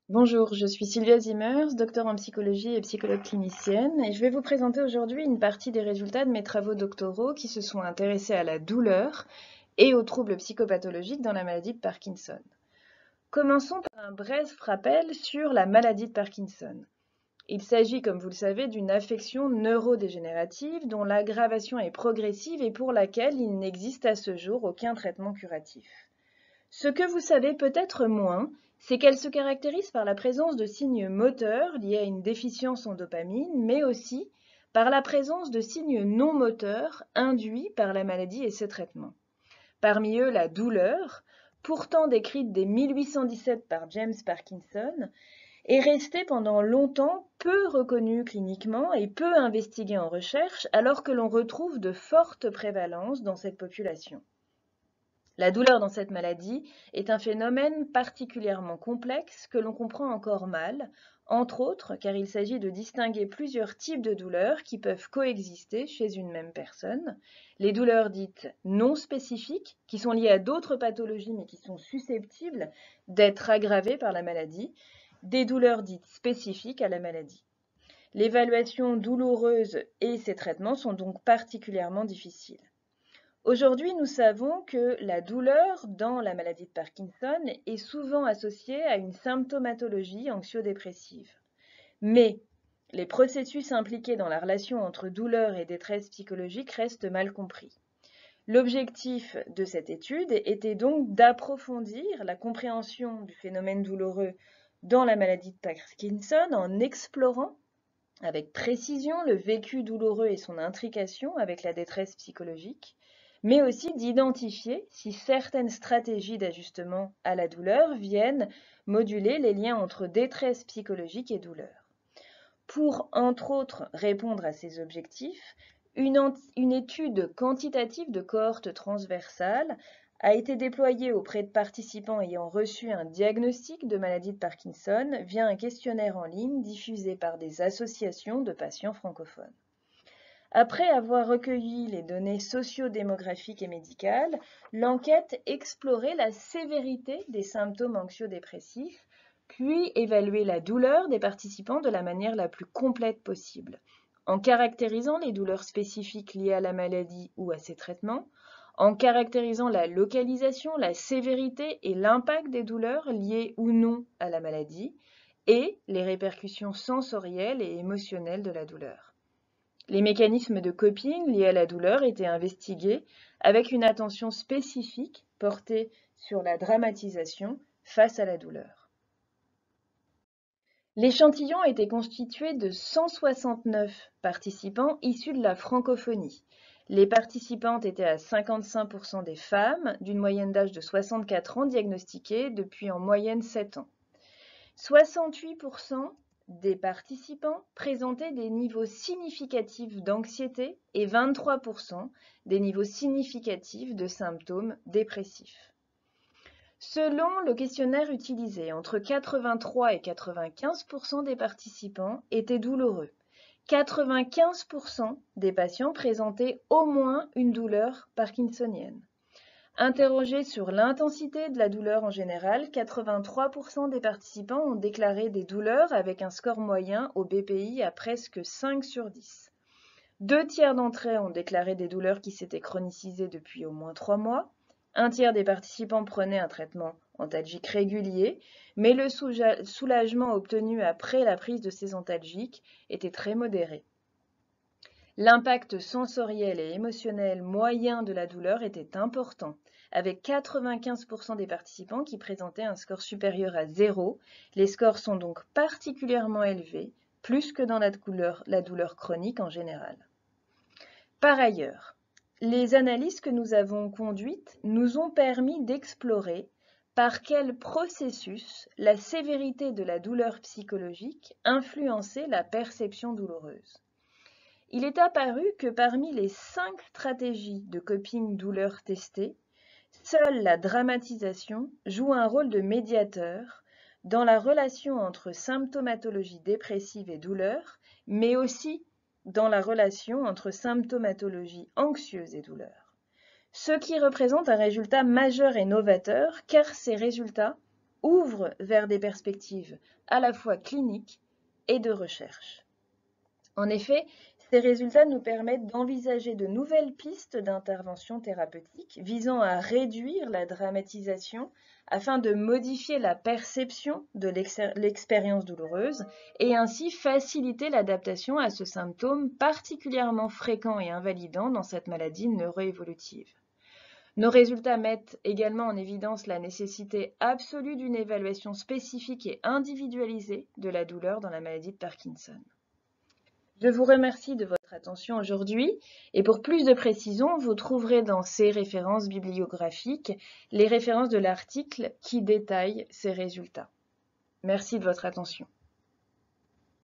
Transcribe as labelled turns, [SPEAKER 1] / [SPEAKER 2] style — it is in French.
[SPEAKER 1] Bonjour, je suis Sylvia Zimmers, docteur en psychologie et psychologue clinicienne, et je vais vous présenter aujourd'hui une partie des résultats de mes travaux doctoraux qui se sont intéressés à la douleur et aux troubles psychopathologiques dans la maladie de Parkinson. Commençons par un bref rappel sur la maladie de Parkinson. Il s'agit, comme vous le savez, d'une affection neurodégénérative dont l'aggravation est progressive et pour laquelle il n'existe à ce jour aucun traitement curatif. Ce que vous savez peut-être moins, c'est qu'elle se caractérise par la présence de signes moteurs liés à une déficience en dopamine, mais aussi par la présence de signes non moteurs induits par la maladie et ses traitements. Parmi eux, la douleur, pourtant décrite dès 1817 par James Parkinson, est restée pendant longtemps peu reconnue cliniquement et peu investiguée en recherche, alors que l'on retrouve de fortes prévalences dans cette population. La douleur dans cette maladie est un phénomène particulièrement complexe que l'on comprend encore mal, entre autres car il s'agit de distinguer plusieurs types de douleurs qui peuvent coexister chez une même personne. Les douleurs dites non spécifiques, qui sont liées à d'autres pathologies mais qui sont susceptibles d'être aggravées par la maladie, des douleurs dites spécifiques à la maladie. L'évaluation douloureuse et ses traitements sont donc particulièrement difficiles. Aujourd'hui, nous savons que la douleur dans la maladie de Parkinson est souvent associée à une symptomatologie anxio-dépressive. Mais les processus impliqués dans la relation entre douleur et détresse psychologique restent mal compris. L'objectif de cette étude était donc d'approfondir la compréhension du phénomène douloureux dans la maladie de Parkinson en explorant avec précision le vécu douloureux et son intrication avec la détresse psychologique, mais aussi d'identifier si certaines stratégies d'ajustement à la douleur viennent moduler les liens entre détresse psychologique et douleur. Pour, entre autres, répondre à ces objectifs, une étude quantitative de cohorte transversale a été déployée auprès de participants ayant reçu un diagnostic de maladie de Parkinson via un questionnaire en ligne diffusé par des associations de patients francophones. Après avoir recueilli les données socio-démographiques et médicales, l'enquête explorait la sévérité des symptômes anxio-dépressifs, puis évaluait la douleur des participants de la manière la plus complète possible, en caractérisant les douleurs spécifiques liées à la maladie ou à ses traitements, en caractérisant la localisation, la sévérité et l'impact des douleurs liées ou non à la maladie, et les répercussions sensorielles et émotionnelles de la douleur. Les mécanismes de coping liés à la douleur étaient investigués avec une attention spécifique portée sur la dramatisation face à la douleur. L'échantillon était constitué de 169 participants issus de la francophonie. Les participantes étaient à 55% des femmes, d'une moyenne d'âge de 64 ans diagnostiquées depuis en moyenne 7 ans. 68% des participants présentaient des niveaux significatifs d'anxiété et 23% des niveaux significatifs de symptômes dépressifs. Selon le questionnaire utilisé, entre 83 et 95% des participants étaient douloureux. 95% des patients présentaient au moins une douleur parkinsonienne. Interrogés sur l'intensité de la douleur en général, 83% des participants ont déclaré des douleurs avec un score moyen au BPI à presque 5 sur 10. 2 tiers d'entre eux ont déclaré des douleurs qui s'étaient chronicisées depuis au moins 3 mois. Un tiers des participants prenaient un traitement antalgique régulier, mais le soulagement obtenu après la prise de ces antalgiques était très modéré. L'impact sensoriel et émotionnel moyen de la douleur était important, avec 95% des participants qui présentaient un score supérieur à 0. Les scores sont donc particulièrement élevés, plus que dans la douleur chronique en général. Par ailleurs, les analyses que nous avons conduites nous ont permis d'explorer par quel processus la sévérité de la douleur psychologique influençait la perception douloureuse. Il est apparu que parmi les 5 stratégies de coping douleur testées, seule la dramatisation joue un rôle de médiateur dans la relation entre symptomatologie dépressive et douleur, mais aussi dans la relation entre symptomatologie anxieuse et douleur. Ce qui représente un résultat majeur et novateur, car ces résultats ouvrent vers des perspectives à la fois cliniques et de recherche. En effet, ces résultats nous permettent d'envisager de nouvelles pistes d'intervention thérapeutique visant à réduire la dramatisation afin de modifier la perception de l'expérience douloureuse et ainsi faciliter l'adaptation à ce symptôme particulièrement fréquent et invalidant dans cette maladie neuroévolutive. Nos résultats mettent également en évidence la nécessité absolue d'une évaluation spécifique et individualisée de la douleur dans la maladie de Parkinson. Je vous remercie de votre attention aujourd'hui et pour plus de précision, vous trouverez dans ces références bibliographiques les références de l'article qui détaille ces résultats. Merci de votre attention.